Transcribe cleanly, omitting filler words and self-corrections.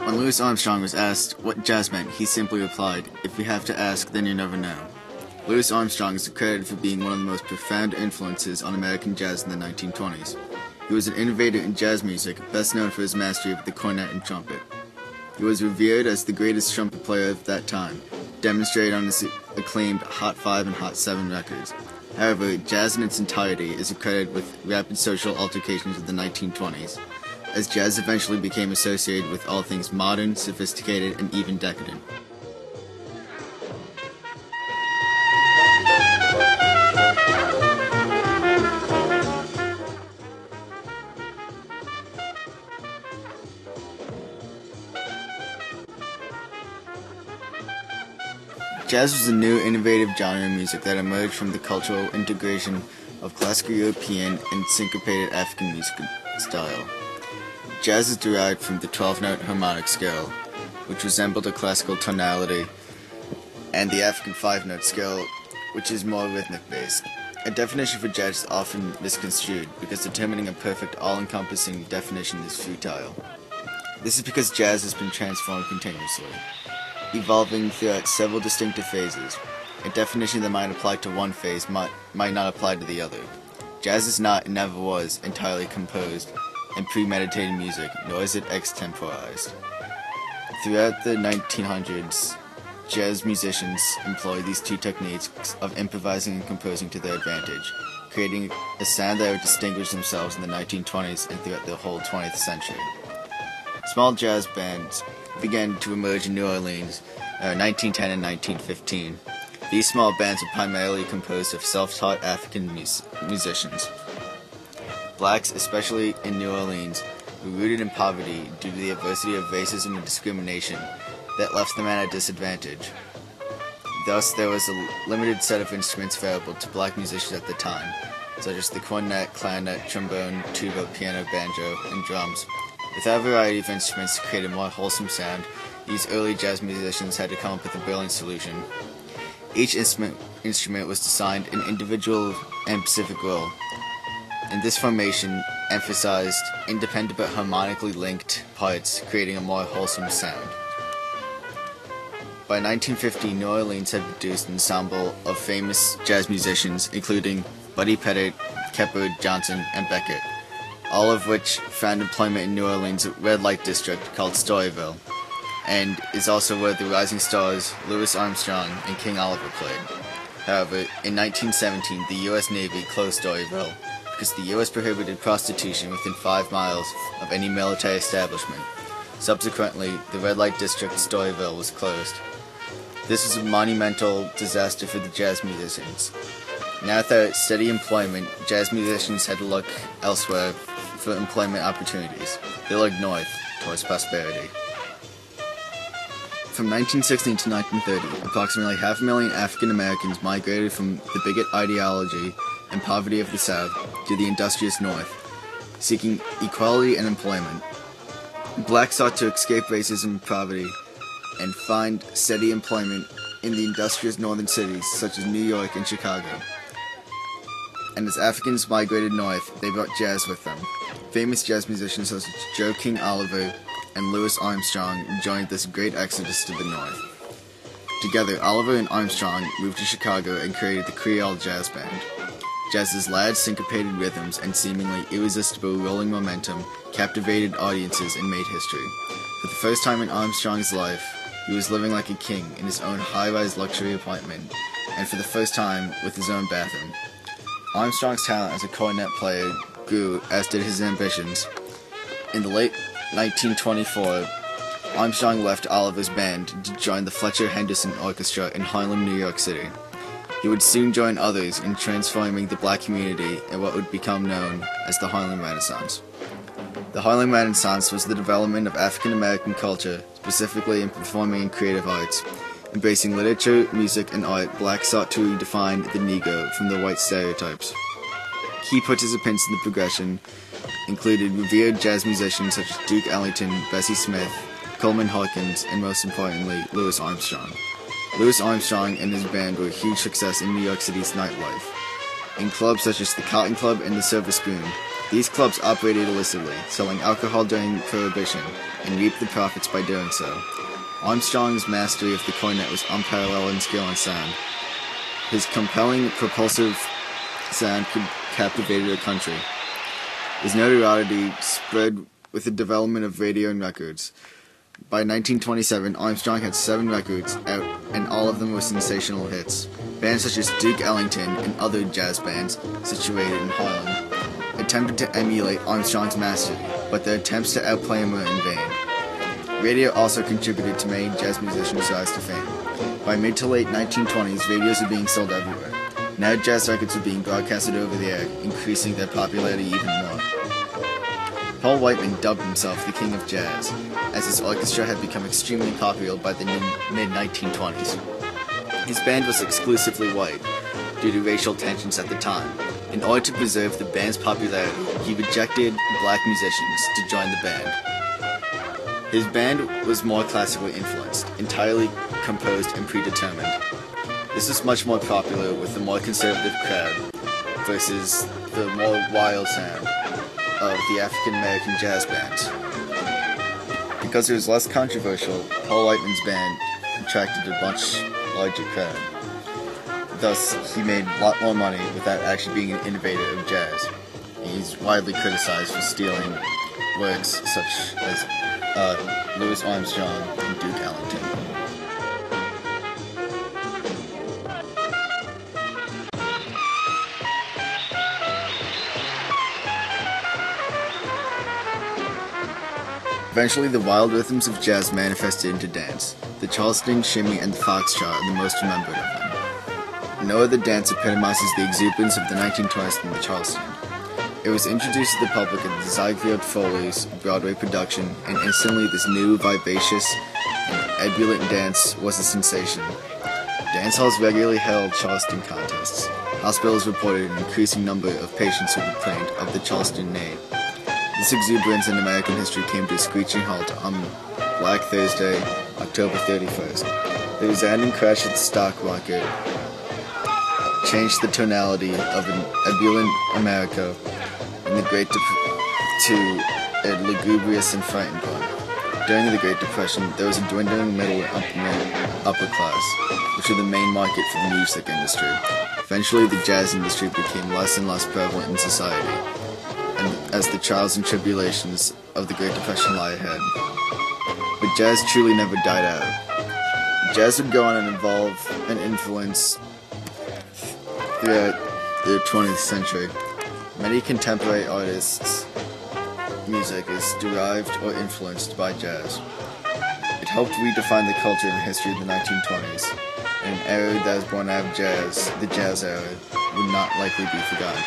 When Louis Armstrong was asked what jazz meant, he simply replied, "If you have to ask, then you never know." Louis Armstrong is credited for being one of the most profound influences on American jazz in the 1920s. He was an innovator in jazz music, best known for his mastery of the cornet and trumpet. He was revered as the greatest trumpet player of that time, demonstrated on his acclaimed Hot 5 and Hot 7 records. However, jazz in its entirety is credited with rapid social altercations of the 1920s, as jazz eventually became associated with all things modern, sophisticated, and even decadent. Jazz was a new, innovative genre of music that emerged from the cultural integration of classical European and syncopated African music style. Jazz is derived from the 12-note harmonic scale, which resembled a classical tonality, and the African 5-note scale, which is more rhythmic-based. A definition for jazz is often misconstrued because determining a perfect, all-encompassing definition is futile. This is because jazz has been transformed continuously, evolving throughout several distinctive phases. A definition that might apply to one phase might not apply to the other. Jazz is not and never was entirely composed and premeditated music, nor is it extemporized. Throughout the 1900s, jazz musicians employed these two techniques of improvising and composing to their advantage, creating a sound that would distinguish themselves in the 1920s and throughout the whole 20th century. Small jazz bands began to emerge in New Orleans in 1910 and 1915. These small bands were primarily composed of self-taught African musicians. Blacks, especially in New Orleans, were rooted in poverty due to the adversity of racism and discrimination that left them at a disadvantage. Thus, there was a limited set of instruments available to black musicians at the time, such as the cornet, clarinet, trombone, tuba, piano, banjo, and drums. Without a variety of instruments to create a more wholesome sound, these early jazz musicians had to come up with a brilliant solution. Each instrument was assigned an individual and specific role, and this formation emphasized independent but harmonically linked parts, creating a more wholesome sound. By 1950, New Orleans had produced an ensemble of famous jazz musicians, including Buddy Pettit, Keppard, Johnson, and Beckett, all of which found employment in New Orleans' red light district called Storyville, and is also where the rising stars Louis Armstrong and King Oliver played. However, in 1917, the U.S. Navy closed Storyville because the U.S. prohibited prostitution within 5 miles of any military establishment. Subsequently, the red light district Storyville was closed. This was a monumental disaster for the jazz musicians. Now without steady employment, jazz musicians had to look elsewhere for employment opportunities. They looked north, towards prosperity. From 1916 to 1930, approximately 500,000 African Americans migrated from the bigot ideology and poverty of the South to the industrious North, seeking equality and employment. Blacks sought to escape racism and poverty and find steady employment in the industrious northern cities such as New York and Chicago. And as Africans migrated north, they brought jazz with them. Famous jazz musicians such as Joe King Oliver and Louis Armstrong joined this great exodus to the north. Together, Oliver and Armstrong moved to Chicago and created the Creole Jazz Band. Jazz's loud, syncopated rhythms and seemingly irresistible rolling momentum captivated audiences and made history. For the first time in Armstrong's life, he was living like a king in his own high-rise luxury apartment, and for the first time with his own bathroom. Armstrong's talent as a cornet player grew, as did his ambitions. In the late 1924, Armstrong left Oliver's band to join the Fletcher Henderson Orchestra in Harlem, New York City. He would soon join others in transforming the black community in what would become known as the Harlem Renaissance. The Harlem Renaissance was the development of African American culture, specifically in performing and creative arts. Embracing literature, music, and art, blacks sought to redefine the Negro from the white stereotypes. Key participants in the progression included revered jazz musicians such as Duke Ellington, Bessie Smith, Coleman Hawkins, and most importantly, Louis Armstrong. Louis Armstrong and his band were a huge success in New York City's nightlife. In clubs such as the Cotton Club and the Silver Spoon, These clubs operated illicitly, selling alcohol during Prohibition, and reaped the profits by doing so. Armstrong's mastery of the cornet was unparalleled in skill and sound. His compelling, propulsive sound captivated a country. His notoriety spread with the development of radio and records. By 1927, Armstrong had 7 records out, and all of them were sensational hits. Bands such as Duke Ellington and other jazz bands situated in Harlem attempted to emulate Armstrong's mastery, but their attempts to outplay him were in vain. Radio also contributed to many jazz musicians' rise to fame. By mid to late 1920s, radios were being sold everywhere. Now jazz records were being broadcasted over the air, increasing their popularity even more. Paul Whiteman dubbed himself the King of Jazz, as his orchestra had become extremely popular by the mid-1920s. His band was exclusively white, due to racial tensions at the time. In order to preserve the band's popularity, he rejected black musicians to join the band. His band was more classically influenced, entirely composed and predetermined. This was much more popular with the more conservative crowd versus the more wild sound of the African American jazz bands. Because it was less controversial, Paul Whiteman's band attracted a much larger crowd. Thus, he made a lot more money without actually being an innovator of jazz. He's widely criticized for stealing works such as Louis Armstrong and Duke Ellington. Eventually, the wild rhythms of jazz manifested into dance. The Charleston, Shimmy, and the Foxtrot are the most remembered of them. No other dance epitomizes the exuberance of the 1920s than the Charleston. It was introduced to the public at the Ziegfeld Foley's Broadway production, and instantly this new, vivacious, and ebullient dance was a sensation. Dance halls regularly held Charleston contests. Hospitals reported an increasing number of patients who complained of the Charleston name. This exuberance in American history came to a screeching halt on Black Thursday, October 31st. The resounding crash of the stock market changed the tonality of an ebullient America in the to a lugubrious and frightened one. During the Great Depression, there was a dwindling middle and upper class, which were the main market for the music industry. Eventually, the jazz industry became less and less prevalent in society, and as the trials and tribulations of the Great Depression lie ahead. But jazz truly never died out. Jazz would go on and evolve and influence throughout the 20th century. Many contemporary artists' music is derived or influenced by jazz. It helped redefine the culture and history of the 1920s, and an era that was born out of jazz, the jazz era, would not likely be forgotten.